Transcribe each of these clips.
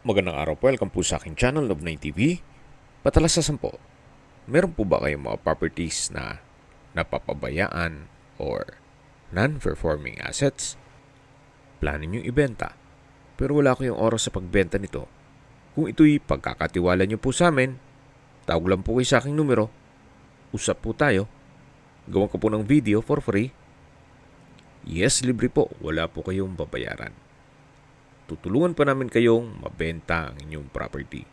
Magandang araw po, welcome po sa aking channel, Love9 TV. Patalasasan po, meron po ba kayong mga properties na napapabayaan or non-performing assets? Plano nyo ibenta, pero wala kayong oras sa pagbenta nito. Kung ito'y pagkakatiwala nyo po sa amin, tawag lang po kayo sa aking numero, usap po tayo, gawan ko po ng video for free. Yes, libre po, wala po kayong babayaran. Tutulungan pa namin kayong mabenta ang inyong property.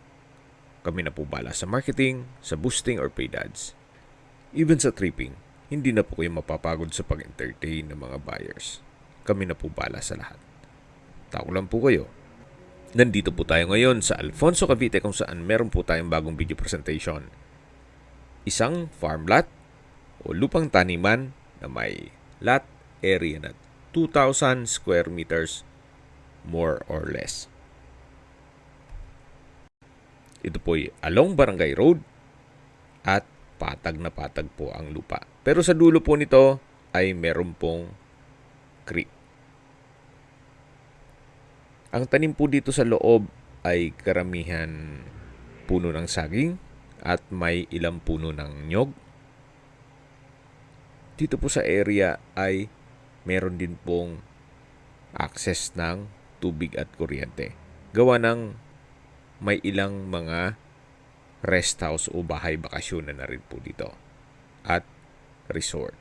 Kami na po bala sa marketing, sa boosting or paid ads. Even sa tripping, hindi na po kayo mapapagod sa pag-entertain ng mga buyers. Kami na po bala sa lahat. Tawag lang po kayo. Nandito po tayo ngayon sa Alfonso, Cavite kung saan meron po tayong bagong video presentation. Isang farm lot o lupang taniman na may lot area na 2,000 square meters more or less. Ito po'y along Barangay Road at patag na patag po ang lupa. Pero sa dulo po nito ay meron pong creek. Ang tanim po dito sa loob ay karamihan puno ng saging at may ilang puno ng nyog. Dito po sa area ay meron din pong access ng tubig at kuryente. Gawa ng may ilang mga rest house o bahay bakasyon na rin po dito. At resort.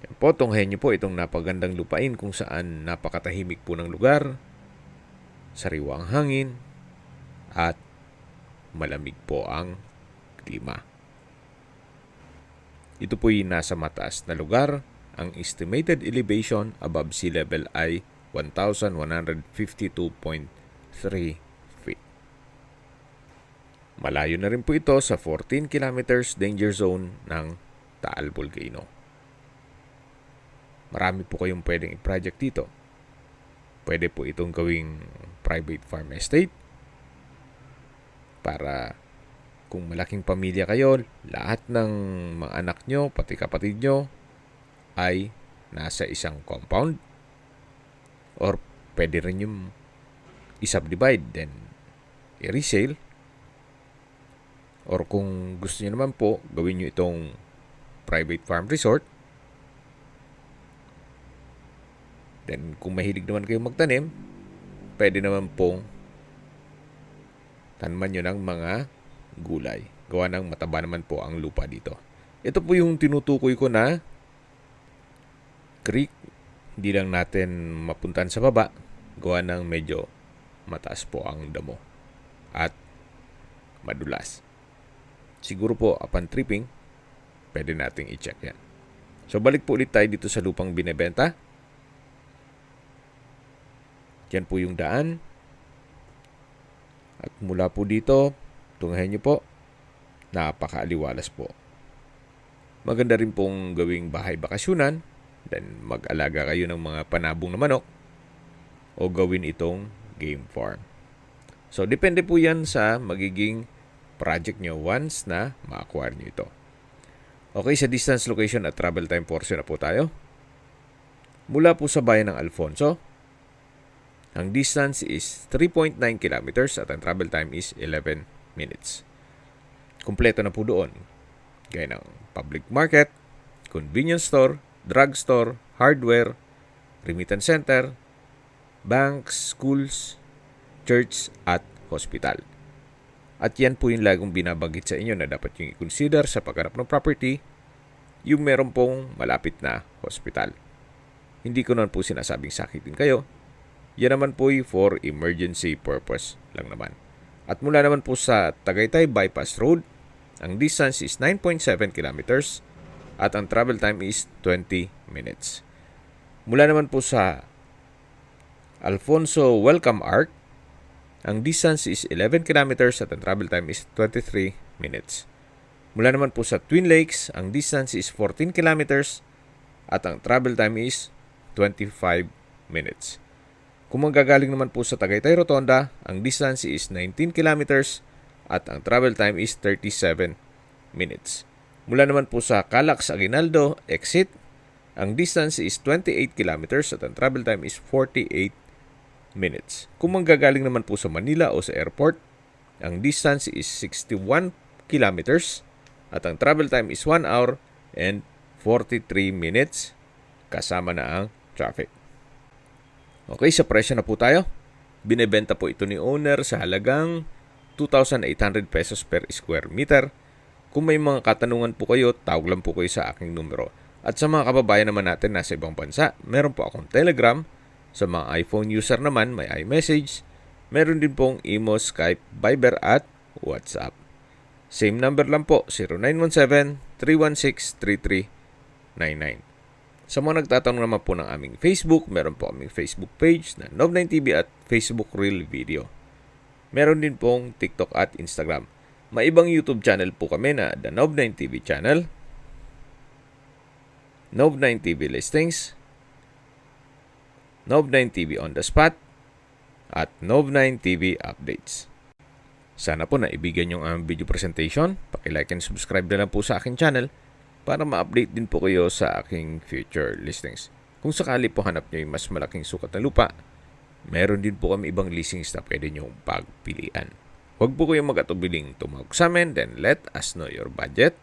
Yan po, tunghayan nyo po itong napagandang lupain kung saan napakatahimik po ng lugar, sariwang hangin, at malamig po ang klima. Ito po'y nasa mataas na lugar. Ang estimated elevation above sea level ay 1,152.3 feet. Malayo na rin po ito sa 14 kilometers danger zone ng Taal Volcano. Marami po kayong pwedeng i-project dito. Pwede po itong gawing private farm estate para kung malaking pamilya kayo, lahat ng mga anak nyo, pati kapatid nyo, ay nasa isang compound. Or pwede rin yung i-subdivide then i-resale. Or kung gusto niyo naman po, gawin nyo itong private farm resort. Then kung mahilig naman kayo magtanim, pwede naman pong tanaman nyo ng mga gulay. Gawa ng mataba naman po ang lupa dito. Ito po yung tinutukoy ko na creek. Hindi lang natin mapuntahan sa baba. Gawa ng medyo mataas po ang damo. At madulas. Siguro po upon tripping, pwede nating i-check yan. So balik po ulit tayo dito sa lupang binebenta. Yan po yung daan. At mula po dito, tunghayan nyo po, napakaaliwalas po. Maganda rin pong gawing bahay bakasyunan, then mag-alaga kayo ng mga panabong na manok, o gawin itong game farm. So, depende po yan sa magiging project nyo once na ma-acquire nyo ito. Okay, sa distance, location at travel time portion na po tayo. Mula po sa bayan ng Alfonso, ang distance is 3.9 kilometers at ang travel time is 11 minutes. Kumpleto na po doon. Gaya ng public market, convenience store, drugstore, hardware, remittance center, banks, schools, church, at hospital. At yan po yung lagong binabanggit sa inyo na dapat yung i-consider sa pagharap ng property, yung meron pong malapit na hospital. Hindi ko naman po sinasabing sakitin kayo. Yan naman po for emergency purpose lang naman. At mula naman po sa Tagaytay Bypass Road, ang distance is 9.7 kilometers at ang travel time is 20 minutes. Mula naman po sa Alfonso Welcome Arc, ang distance is 11 kilometers at ang travel time is 23 minutes. Mula naman po sa Twin Lakes, ang distance is 14 kilometers at ang travel time is 25 minutes. Kung manggagaling naman po sa Tagaytay Rotonda, ang distance is 19 kilometers at ang travel time is 37 minutes. Mula naman po sa Calax Aguinaldo exit, ang distance is 28 kilometers at ang travel time is 48 minutes. Kung manggagaling naman po sa Manila o sa airport, ang distance is 61 kilometers at ang travel time is 1 hour and 43 minutes kasama na ang traffic. Okay, sa presyo na po tayo. Binebenta po ito ni owner sa halagang 2,800 pesos per square meter. Kung may mga katanungan po kayo, tawag lang po kayo sa aking numero. At sa mga kababayan naman natin nasa ibang bansa, meron po akong Telegram. Sa mga iPhone user naman, may iMessage. Meron din pong Imo, Skype, Viber at WhatsApp. Same number lang po, 0917-316-3399. Sa mga nagtatanong naman po ng aming Facebook, meron po aming Facebook page na Nov9TV at Facebook Reel Video. Meron din pong TikTok at Instagram. May ibang YouTube channel po kami na The Nov9TV Channel, Nov9TV Listings, Nov9TV On The Spot, at Nov9TV Updates. Sana po naibigan yung aming video presentation. Paki-like and subscribe na lang po sa aking channel para ma-update din po kayo sa aking future listings. Kung sakali po hanap nyo yung mas malaking sukat na lupa, meron din po kami ibang listings na pwede nyong pagpilian. Huwag po kayong mag-atubiling tumawag sa amin, then let us know your budget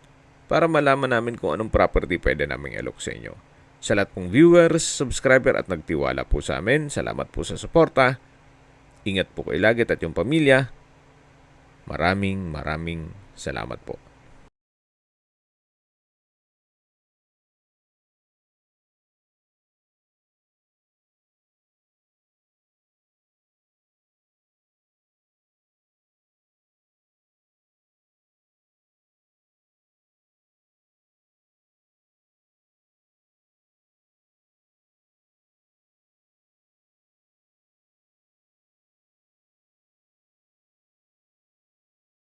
para malaman namin kung anong property pwede naming alok sa inyo. Sa lahat pong viewers, subscriber at nagtiwala po sa amin, salamat po sa suporta. Ingat po kayo lagi at yung pamilya. Maraming salamat po.